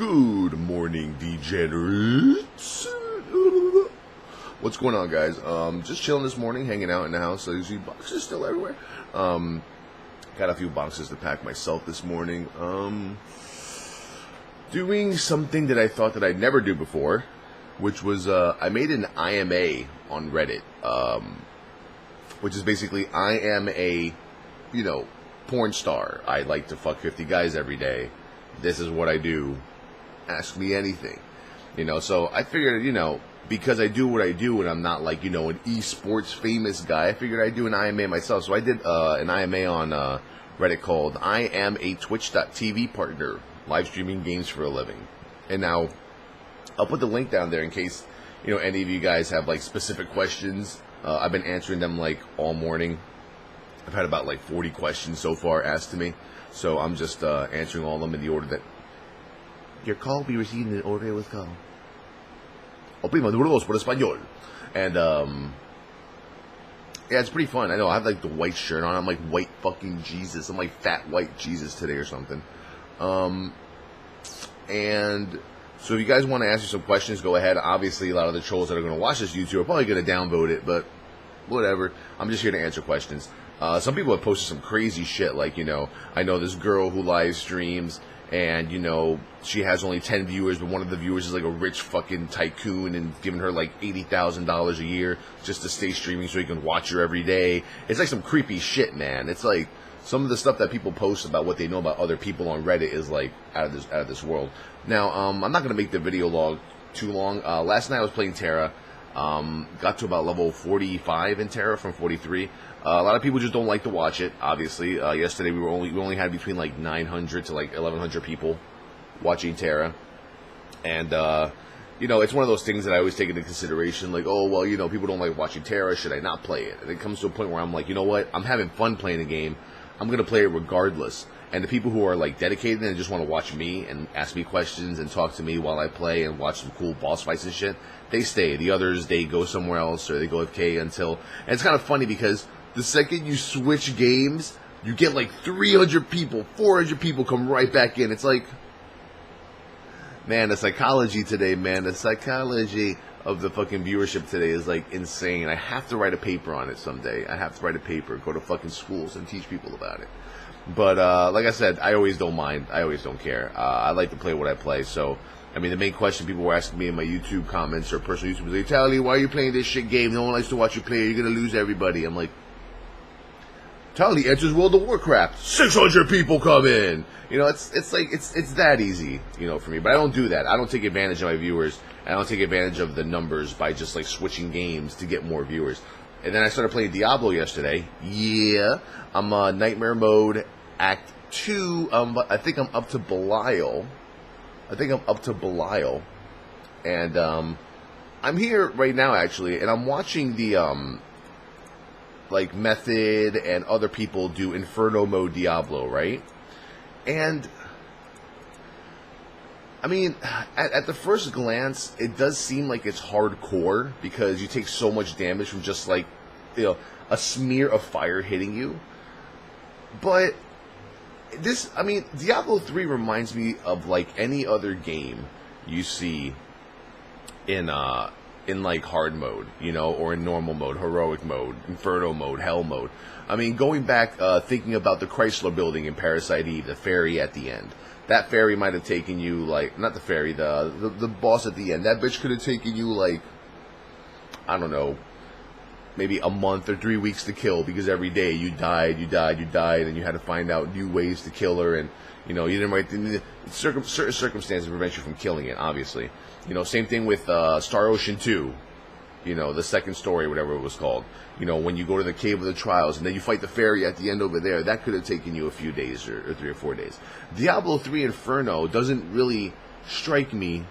Good morning, degenerates. What's going on, guys? Just chilling this morning, hanging out in the house. So you see boxes still everywhere. Got a few boxes to pack myself this morning. Doing something that I thought that I'd never do before, which was I made an IAmA on Reddit, which is basically I am a, porn star. I like to fuck 50 guys every day. This is what I do. Ask me anything. So I figured, because I do what I do and I'm not like, an esports famous guy, I figured I'd do an IAmA myself. So I did an IAmA on Reddit called I am a Twitch.tv partner, live streaming games for a living. And now I'll put the link down there in case, any of you guys have like specific questions. I've been answering them like all morning. I've had about like 40 questions so far asked to me. So I'm just answering all of them in the order that your call will be received in the order it was called. Oprima duro dos por español. And yeah, it's pretty fun. I know I have like the white shirt on. I'm like white fucking Jesus. I'm like fat white Jesus today or something. And so if you guys want to ask me some questions, go ahead. Obviously, a lot of the trolls that are going to watch this YouTube are probably going to downvote it, but whatever. I'm just here to answer questions. Some people have posted some crazy shit, like, I know this girl who live streams, and, she has only 10 viewers, but one of the viewers is like a rich fucking tycoon and giving her like $80,000 a year just to stay streaming so he can watch her every day. It's like some creepy shit, man. It's like some of the stuff that people post about what they know about other people on Reddit is like out of this world. Now, I'm not going to make the video log too long. Last night I was playing Terra. Got to about level 45 in Terra from 43. A lot of people just don't like to watch it, obviously. Yesterday we only had between like 900 to like 1100 people watching Terra. And, it's one of those things that I always take into consideration, like, oh, well, people don't like watching Terra, should I not play it? And it comes to a point where I'm like, you know what, I'm having fun playing the game, I'm going to play it regardless. And the people who are like dedicated and just want to watch me and ask me questions and talk to me while I play and watch some cool boss fights and shit, they stay. The others, they go somewhere else or they go AFK until... And it's kind of funny because the second you switch games, you get like 300 people, 400 people come right back in. It's like... Man, the psychology today, man. The psychology of the fucking viewership today is like insane. I have to write a paper on it someday. I have to write a paper, go to fucking schools and teach people about it. But, like I said, I always don't mind. I always don't care. I like to play what I play. So, I mean, the main question people were asking me in my YouTube comments or personal YouTube was like, Towelliee, why are you playing this shit game? No one likes to watch you play. You're going to lose everybody. I'm like, Towelliee enters World of Warcraft. 600 people come in. It's like, it's that easy, for me. But I don't do that. I don't take advantage of my viewers. I don't take advantage of the numbers by just, like, switching games to get more viewers. And then I started playing Diablo yesterday. Yeah. I'm Nightmare Mode, Act 2. I think I'm up to Belial. And I'm here right now, actually, and I'm watching the, like, Method and other people do Inferno Mode Diablo, right? And, I mean, at the first glance, it does seem like it's hardcore because you take so much damage from just, like, a smear of fire hitting you. But Diablo 3 reminds me of, like, any other game you see in like, hard mode, or in normal mode, heroic mode, Inferno mode, hell mode. I mean, going back, thinking about the Chrysler building in Parasite Eve, the ferry at the end. That ferry might have taken you, like, not the ferry, the boss at the end. That bitch could have taken you, like, I don't know, maybe a month or 3 weeks to kill, because every day you died, and you had to find out new ways to kill her, and, you didn't write certain circumstances prevent you from killing it, obviously. Same thing with Star Ocean 2, the second story, whatever it was called. When you go to the Cave of the Trials, and then you fight the ferry at the end over there, that could have taken you a few days, or 3 or 4 days. Diablo 3 Inferno doesn't really strike me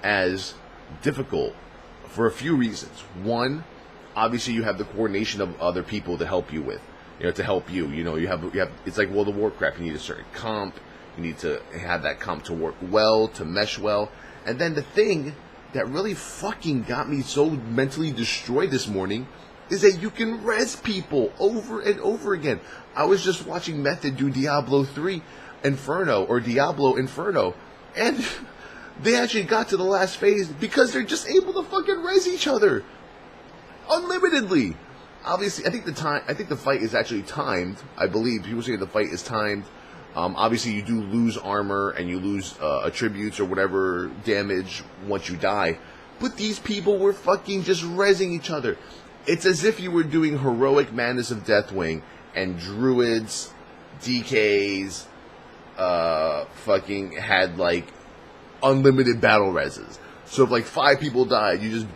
as difficult for a few reasons. One, obviously you have the coordination of other people to help you with, to help you. You have. It's like World of Warcraft. You need a certain comp. You need to have that comp to work well, to mesh well. And then the thing that really fucking got me so mentally destroyed this morning is that you can REZ people over and over again. I was just watching Method do Diablo 3 Inferno, or Diablo Inferno, And they actually got to the last phase because they're just able to fucking res each other unlimitedly. Obviously, I think the fight is actually timed. I believe people say the fight is timed. Obviously, you do lose armor and you lose attributes or whatever damage once you die. But these people were fucking just rezzing each other. It's as if you were doing Heroic Madness of Deathwing and Druids, DKs, fucking had like unlimited battle reses. So if like 5 people died, you just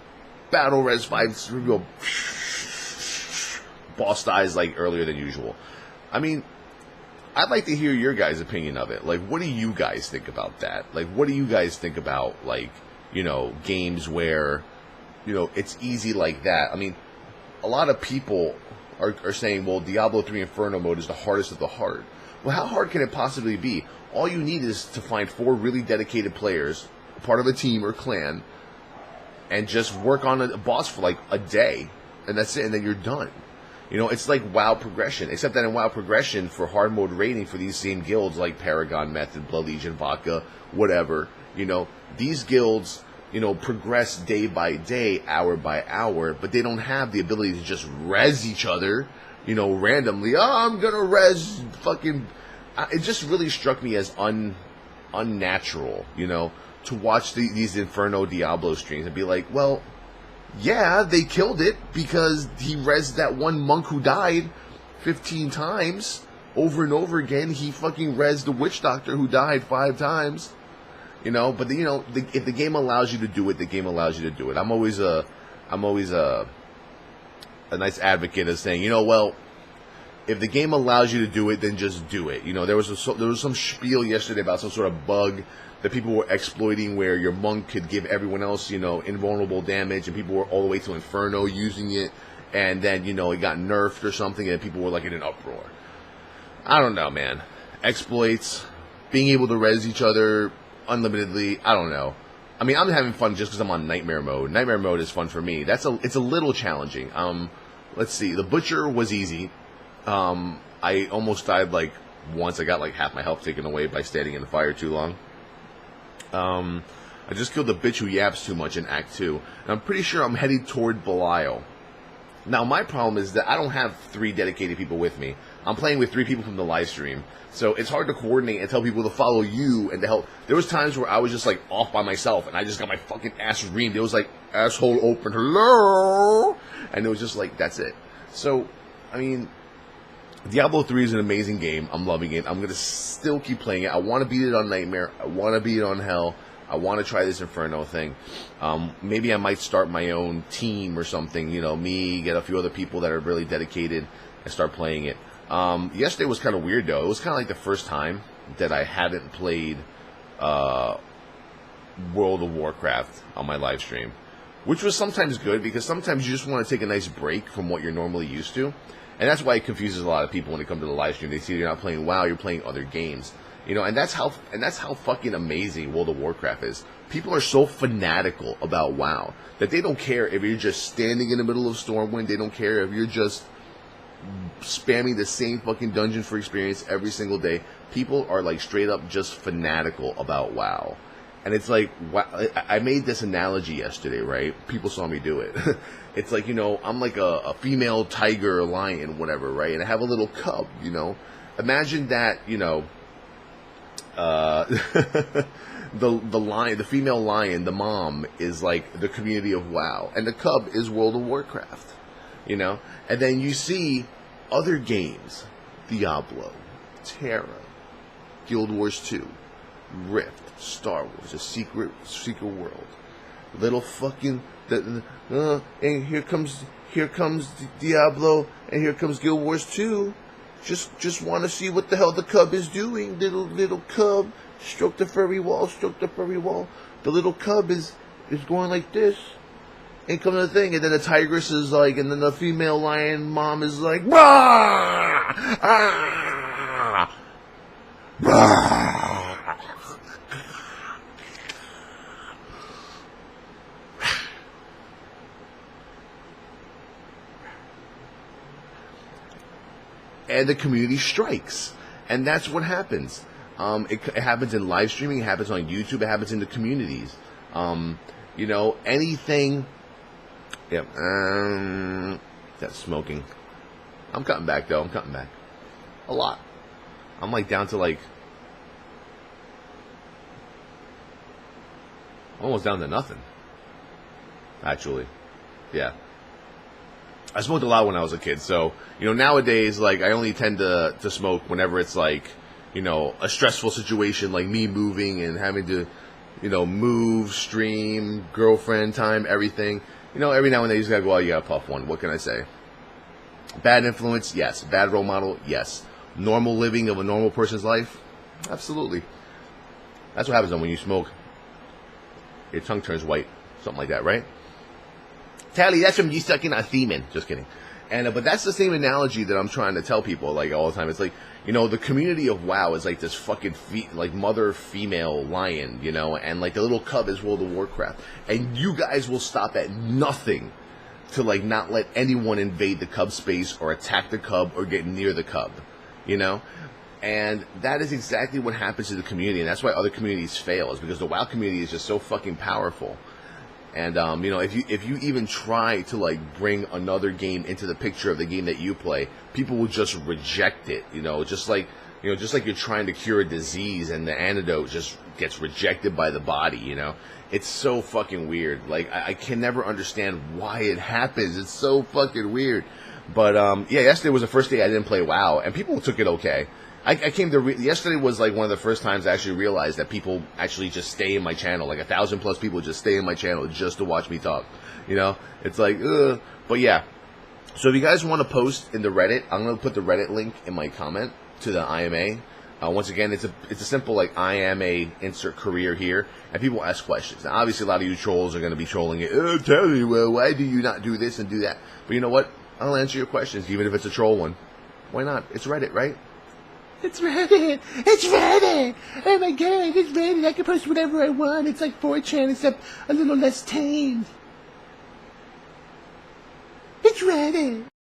battle res 5 people. Boss dies like earlier than usual. I mean, I'd like to hear your guys' opinion of it. Like, what do you guys think about that? Like, what do you guys think about, like, you know, games where, you know, it's easy like that? I mean, a lot of people are saying, well, Diablo 3 Inferno mode is the hardest of the hard. Well, how hard can it possibly be? All you need is to find 4 really dedicated players, part of a team or clan, and just work on a boss for like a day, and that's it, and then you're done. You know, it's like WoW progression, except that in WoW progression, for hard mode raiding for these same guilds like Paragon Method, Blood Legion, Vodka, whatever, you know, these guilds, you know, progress day by day, hour by hour, but they don't have the ability to just res each other, you know, randomly. Oh, I'm gonna res fucking... It just really struck me as unnatural, you know, to watch these Inferno Diablo streams and be like, well... yeah, they killed it because he rezzed that one monk who died 15 times over and over again. He fucking rezzed the witch doctor who died 5 times. You know, but you know, if the game allows you to do it, the game allows you to do it. I'm always a nice advocate of saying, you know, well, if the game allows you to do it, then just do it. You know, there was some spiel yesterday about some sort of bug that people were exploiting where your monk could give everyone else, you know, invulnerable damage, and people were all the way to Inferno using it, and then, you know, it got nerfed or something, and people were like in an uproar. I don't know, man. Exploits, being able to res each other unlimitedly, I don't know. I mean, I'm having fun just because I'm on Nightmare mode. Nightmare mode is fun for me. It's a little challenging. Let's see. The Butcher was easy. I almost died like once. I got like half my health taken away by standing in the fire too long. I just killed the bitch who yaps too much in Act 2. And I'm pretty sure I'm heading toward Belial. Now, my problem is that I don't have 3 dedicated people with me. I'm playing with 3 people from the live stream. So it's hard to coordinate and tell people to follow you and to help. There was times where I was just like off by myself and I just got my fucking ass reamed. It was like, asshole open, hello? And it was just like, that's it. So, I mean... Diablo 3 is an amazing game. I'm loving it. I'm going to still keep playing it. I want to beat it on Nightmare. I want to beat it on Hell. I want to try this Inferno thing. Maybe I might start my own team or something. You know, me, get a few other people that are really dedicated and start playing it. Yesterday was kind of weird, though. It was kind of like the first time that I haven't played World of Warcraft on my live stream. Which was sometimes good, because sometimes you just want to take a nice break from what you're normally used to. And that's why it confuses a lot of people when they come to the live stream. They see you're not playing WoW, you're playing other games. You know, and that's how fucking amazing World of Warcraft is. People are so fanatical about WoW that they don't care if you're just standing in the middle of Stormwind. They don't care if you're just spamming the same fucking dungeon for experience every single day. People are like straight up just fanatical about WoW. And it's like, I made this analogy yesterday, right? People saw me do it. It's like, you know, I'm like a female tiger or lion, whatever, right? And I have a little cub, you know? Imagine that, you know, the lion, the female lion, the mom is like the community of WoW. And the cub is World of Warcraft, you know? And then you see other games, Diablo, Terra, Guild Wars 2, Rift, Star Wars, a secret world, little fucking and here comes Diablo, and here comes Guild Wars 2. Just want to see what the hell the cub is doing. Little cub, stroke the furry wall. The little cub is going like this. And comes the thing, and then the tigress is like, and then the female lion mom is like, bah! Ah! Bah! And the community strikes. And that's what happens. It happens in live streaming. It happens on YouTube. It happens in the communities. You know, anything. Yeah. That's smoking. I'm cutting back though. I'm cutting back a lot. I'm like down to like almost down to nothing. Actually, yeah. I smoked a lot when I was a kid, so you know nowadays, like I only tend to smoke whenever it's like, you know, a stressful situation, like me moving and having to, you know, move, stream, girlfriend time, everything. You know, every now and then you just gotta go out, you gotta puff one. What can I say? Bad influence, yes. Bad role model, yes. Normal living of a normal person's life, absolutely. That's what happens when you smoke. Your tongue turns white, something like that, right? Towelliee, that's from you sucking on semen. Just kidding. And but that's the same analogy that I'm trying to tell people like all the time. It's like, you know, the community of WoW is like this fucking like mother female lion, you know, and like the little cub is World of Warcraft, and you guys will stop at nothing to like not let anyone invade the cub space or attack the cub or get near the cub, you know. And that is exactly what happens to the community, and that's why other communities fail, is because the WoW community is just so fucking powerful. And you know, if you even try to like bring another game into the picture of the game that you play, people will just reject it. You know, just like you're trying to cure a disease and the antidote just gets rejected by the body. You know, it's so fucking weird. Like I can never understand why it happens. It's so fucking weird. But yeah, yesterday was the first day I didn't play WoW, and people took it okay. I came to yesterday was like one of the first times I actually realized that people actually just stay in my channel. Like 1,000+ people just stay in my channel just to watch me talk. You know, it's like, ugh. But yeah. So if you guys want to post in the Reddit, I'm gonna put the Reddit link in my comment to the IAmA. Once again, it's a simple like IAmA insert career here, and people ask questions. Now, obviously, a lot of you trolls are gonna be trolling it. Oh, tell me, well, why do you not do this and do that? But you know what? I'll answer your questions, even if it's a troll one. Why not? It's Reddit, right? It's Reddit! It's Reddit! Oh my god, it's Reddit! I can post whatever I want. It's like 4chan, except a little less tamed. It's Reddit!